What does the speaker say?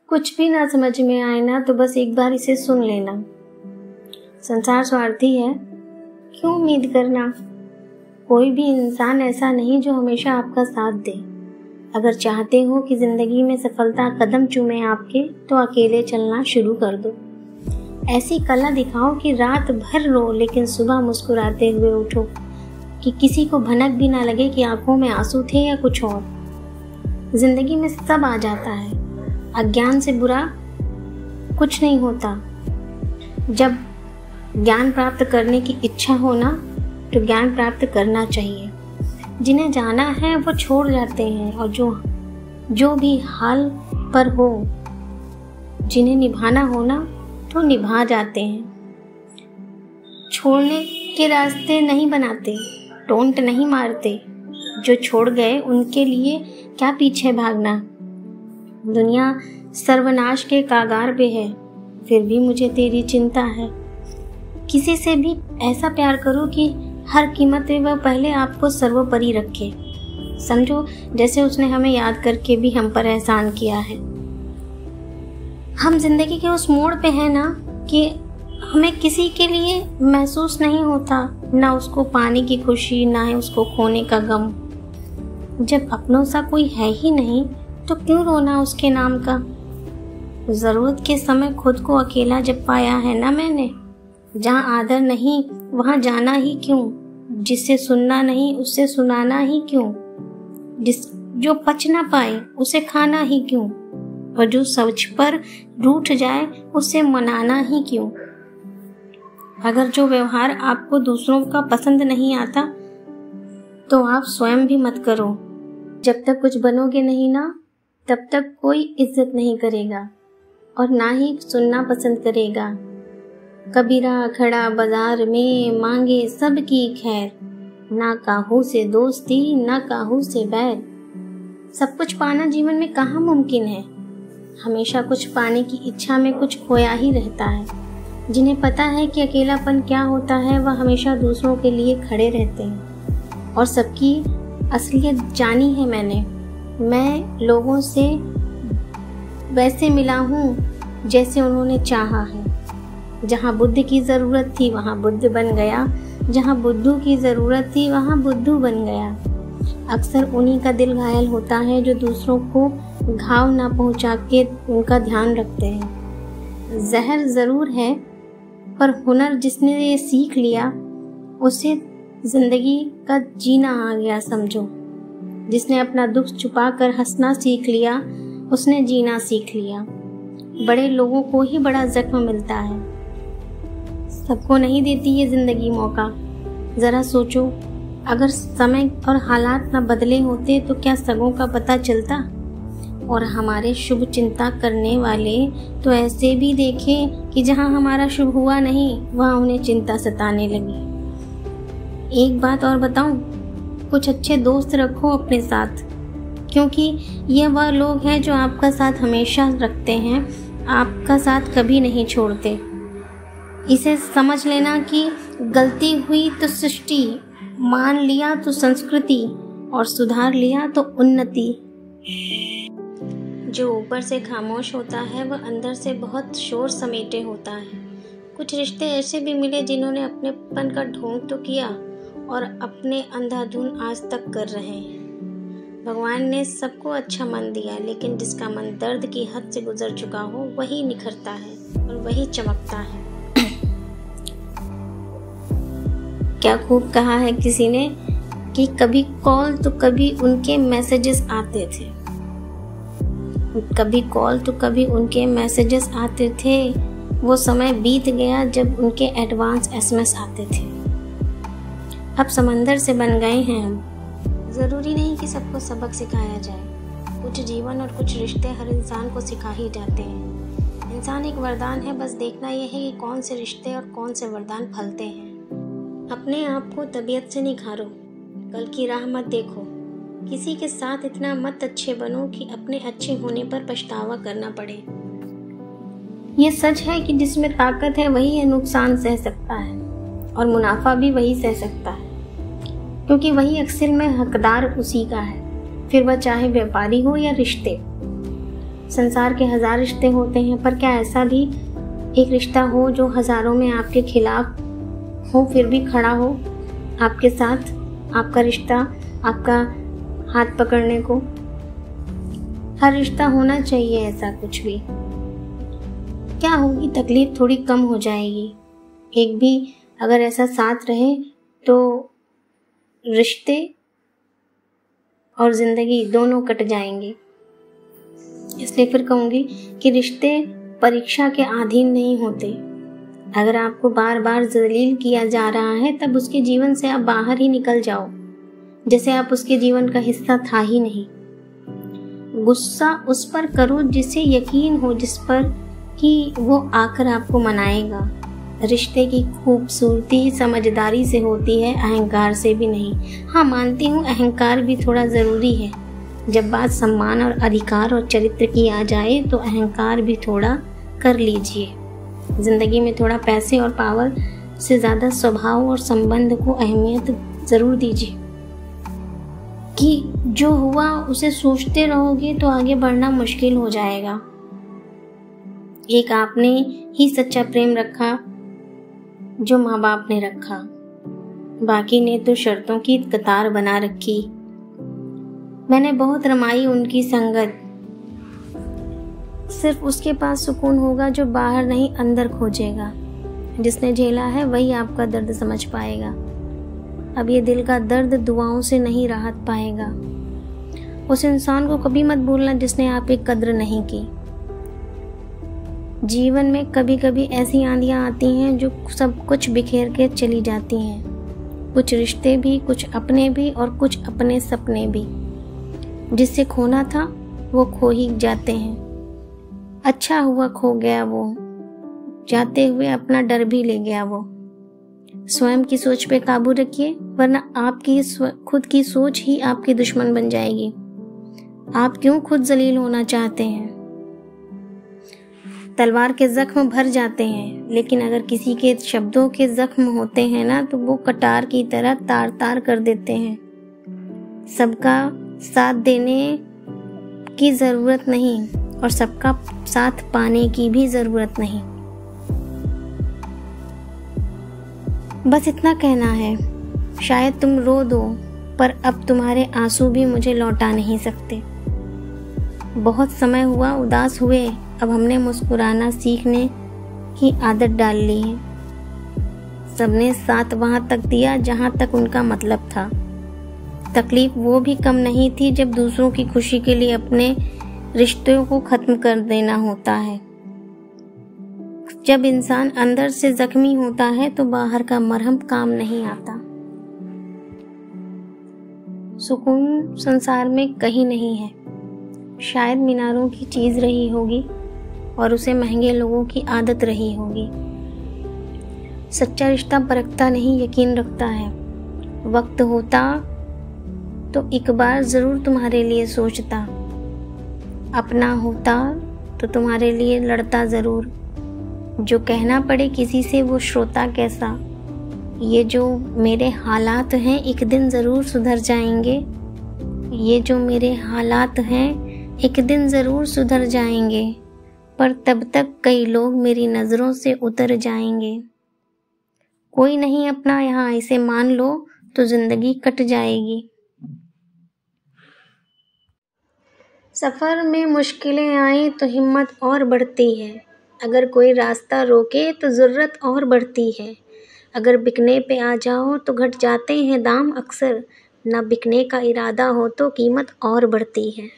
कुछ भी ना समझ में आए ना तो बस एक बार इसे सुन लेना। संसार स्वार्थी है, क्यों उम्मीद करना। कोई भी इंसान ऐसा नहीं जो हमेशा आपका साथ दे। अगर चाहते हो कि जिंदगी में सफलता कदम चूमे आपके, तो अकेले चलना शुरू कर दो। ऐसी कला दिखाओ कि रात भर रो लेकिन सुबह मुस्कुराते हुए उठो, कि किसी को भनक भी ना लगे कि आंखों में आंसू थे या कुछ और। जिंदगी में सब आ जाता है, अज्ञान से बुरा कुछ नहीं होता। जब ज्ञान प्राप्त करने की इच्छा हो ना, तो ज्ञान प्राप्त करना चाहिए। जिन्हें जाना है वो छोड़ जाते हैं, और जो भी हाल पर हो, जिन्हें निभाना हो ना, तो निभा जाते हैं। छोड़ने के रास्ते नहीं बनाते, टोंट नहीं मारते। जो छोड़ गए उनके लिए क्या पीछे भागना। दुनिया सर्वनाश के कागार पे है, फिर भी मुझे तेरी चिंता है। किसी से भी ऐसा प्यार करो कि हर कीमत पे वह पहले आपको सर्वोपरि रखे। समझो जैसे उसने हमें याद करके भी हम पर एहसान किया है। हम जिंदगी के उस मोड़ पे हैं ना कि हमें किसी के लिए महसूस नहीं होता, ना उसको पाने की खुशी, ना ही उसको खोने का गम। जब अपनों सा कोई है ही नहीं तो क्यों रोना उसके नाम का। जरूरत के समय खुद को अकेला जब पाया है ना मैंने। जहाँ आदर नहीं वहाँ जाना ही क्यों। जिससे सुनना नहीं उससे सुनाना ही क्यों। जो पच ना पाए उसे खाना ही क्यों। और जो सच पर रूठ जाए उसे मनाना ही क्यों। अगर जो व्यवहार आपको दूसरों का पसंद नहीं आता, तो आप स्वयं भी मत करो। जब तक कुछ बनोगे नहीं ना, तब तक कोई इज्जत नहीं करेगा और ना ही सुनना पसंद करेगा। कबीरा खड़ा बाजार में मांगे सबकी खैर, ना काहू से दोस्ती ना काहू से बैर। सब कुछ पाना जीवन में कहाँ मुमकिन है। हमेशा कुछ पाने की इच्छा में कुछ खोया ही रहता है। जिन्हें पता है कि अकेलापन क्या होता है, वह हमेशा दूसरों के लिए खड़े रहते हैं। और सबकी असलियत जानी है मैंने। मैं लोगों से वैसे मिला हूँ जैसे उन्होंने चाहा है। जहाँ बुद्ध की ज़रूरत थी वहाँ बुद्ध बन गया, जहाँ बुद्धू की ज़रूरत थी वहाँ बुद्धू बन गया। अक्सर उन्हीं का दिल घायल होता है जो दूसरों को घाव ना पहुँचा के उनका ध्यान रखते हैं। जहर ज़रूर है, पर हुनर जिसने ये सीख लिया उसे जिंदगी का जीना आ गया समझो। जिसने अपना दुख छुपा कर हंसना सीख लिया, उसने जीना सीख लिया। बड़े लोगों को ही बड़ा जख्म मिलता है, सबको नहीं देती ये जिंदगी मौका। जरा सोचो, अगर समय और हालात न बदले होते तो क्या सगों का पता चलता। और हमारे शुभ चिंता करने वाले तो ऐसे भी देखे कि जहाँ हमारा शुभ हुआ नहीं वहाँ उन्हें चिंता सताने लगी। एक बात और बताऊं, कुछ अच्छे दोस्त रखो अपने साथ, क्योंकि ये वह लोग हैं जो आपका साथ हमेशा रखते हैं, आपका साथ कभी नहीं छोड़ते। इसे समझ लेना कि गलती हुई तो सृष्टि, मान लिया तो संस्कृति, और सुधार लिया तो उन्नति। जो ऊपर से खामोश होता है वह अंदर से बहुत शोर समेटे होता है। कुछ रिश्ते ऐसे भी मिले जिन्होंने अपनेपन का ढोंग तो किया और अपने अंधाधुन आज तक कर रहे हैं। भगवान ने सबको अच्छा मन दिया, लेकिन जिसका मन दर्द की हद से गुजर चुका हो वही निखरता है और वही चमकता है। क्या खूब कहा है किसी ने कि कभी कॉल तो कभी उनके मैसेजेस आते थे, कभी कॉल तो कभी उनके मैसेजेस आते थे। वो समय बीत गया जब उनके एडवांस एसएमएस आते थे। अब समंदर से बन गए हैं हम। ज़रूरी नहीं कि सबको सबक सिखाया जाए। कुछ जीवन और कुछ रिश्ते हर इंसान को सिखा ही जाते हैं। इंसान एक वरदान है, बस देखना यह है कि कौन से रिश्ते और कौन से वरदान फलते हैं। अपने आप को तबीयत से निखारो, कल की राह मत देखो। किसी के साथ इतना मत अच्छे बनो कि अपने अच्छे होने पर पछतावा करना पड़े। ये सच है कि जिसमें ताकत है वही है नुकसान सह सकता है, और मुनाफा भी वही सह सकता है, क्योंकि वही अक्सर में हकदार उसी का है, फिर वह चाहे व्यापारी हो या रिश्ते। संसार के 1000 रिश्ते होते हैं, पर क्या ऐसा भी एक रिश्ता हो जो हज़ारों में आपके खिलाफ हो फिर भी खड़ा हो आपके साथ, आपका रिश्ता, आपका हाथ पकड़ने को? हर रिश्ता होना चाहिए ऐसा कुछ भी। क्या होगी, तकलीफ थोड़ी कम हो जाएगी। एक भी अगर ऐसा साथ रहे तो रिश्ते और ज़िंदगी दोनों कट जाएंगे। इसलिए फिर कहूँगी कि रिश्ते परीक्षा के अधीन नहीं होते। अगर आपको बार बार जलील किया जा रहा है तब उसके जीवन से आप बाहर ही निकल जाओ, जैसे आप उसके जीवन का हिस्सा था ही नहीं। गुस्सा उस पर करो जिसे यकीन हो, जिस पर कि वो आकर आपको मनाएगा। रिश्ते की खूबसूरती समझदारी से होती है, अहंकार से भी नहीं। हाँ, मानती हूँ अहंकार भी थोड़ा ज़रूरी है। जब बात सम्मान और अधिकार और चरित्र की आ जाए तो अहंकार भी थोड़ा कर लीजिए। ज़िंदगी में थोड़ा पैसे और पावर से ज़्यादा स्वभाव और संबंध को अहमियत ज़रूर दीजिए। कि जो हुआ उसे सोचते रहोगे तो आगे बढ़ना मुश्किल हो जाएगा। एक आपने ही सच्चा प्रेम रखा जो माँ बाप ने रखा, बाकी ने तो शर्तों की कतार बना रखी। मैंने बहुत रमाई उनकी संगत, सिर्फ उसके पास सुकून होगा जो बाहर नहीं अंदर खोजेगा। जिसने झेला है वही आपका दर्द समझ पाएगा। अब ये दिल का दर्द दुआओं से नहीं राहत पाएगा। उस इंसान को कभी मत भूलना जिसने आपकी कद्र नहीं की। जीवन में कभी कभी ऐसी आंधियां आती हैं जो सब कुछ बिखेर के चली जाती हैं। कुछ रिश्ते भी, कुछ अपने भी और कुछ अपने सपने भी। जिससे खोना था वो खो ही जाते हैं। अच्छा हुआ खो गया वो, जाते हुए अपना डर भी ले गया वो। स्वयं की सोच पे काबू रखिए, वरना आपकी खुद की सोच ही आपकी दुश्मन बन जाएगी। आप क्यों खुद जलील होना चाहते हैं? तलवार के जख्म भर जाते हैं, लेकिन अगर किसी के शब्दों के जख्म होते हैं ना तो वो कटार की तरह तार तार कर देते हैं। सबका साथ देने की जरूरत नहीं और सबका साथ पाने की भी जरूरत नहीं। बस इतना कहना है। शायद तुम रो दो, पर अब तुम्हारे आंसू भी मुझे लौटा नहीं सकते। बहुत समय हुआ उदास हुए, अब हमने मुस्कुराना सीखने की आदत डाल ली है। सबने साथ वहां तक दिया जहां तक उनका मतलब था। तकलीफ वो भी कम नहीं थी जब दूसरों की खुशी के लिए अपने रिश्तों को खत्म कर देना होता है। जब इंसान अंदर से जख्मी होता है तो बाहर का मरहम काम नहीं आता। सुकून संसार में कहीं नहीं है। शायद मीनारों की चीज रही होगी और उसे महंगे लोगों की आदत रही होगी। सच्चा रिश्ता परखता नहीं, यकीन रखता है। वक्त होता तो एक बार जरूर तुम्हारे लिए सोचता, अपना होता तो तुम्हारे लिए लड़ता जरूर। जो कहना पड़े किसी से वो श्रोता कैसा। ये जो मेरे हालात हैं एक दिन ज़रूर सुधर जाएंगे। ये जो मेरे हालात हैं एक दिन ज़रूर सुधर जाएंगे, पर तब तक कई लोग मेरी नज़रों से उतर जाएंगे। कोई नहीं अपना यहाँ, इसे मान लो तो ज़िंदगी कट जाएगी। सफ़र में मुश्किलें आए तो हिम्मत और बढ़ती है। अगर कोई रास्ता रोके तो ज़रूरत और बढ़ती है। अगर बिकने पे आ जाओ तो घट जाते हैं दाम अक्सर। ना बिकने का इरादा हो तो कीमत और बढ़ती है।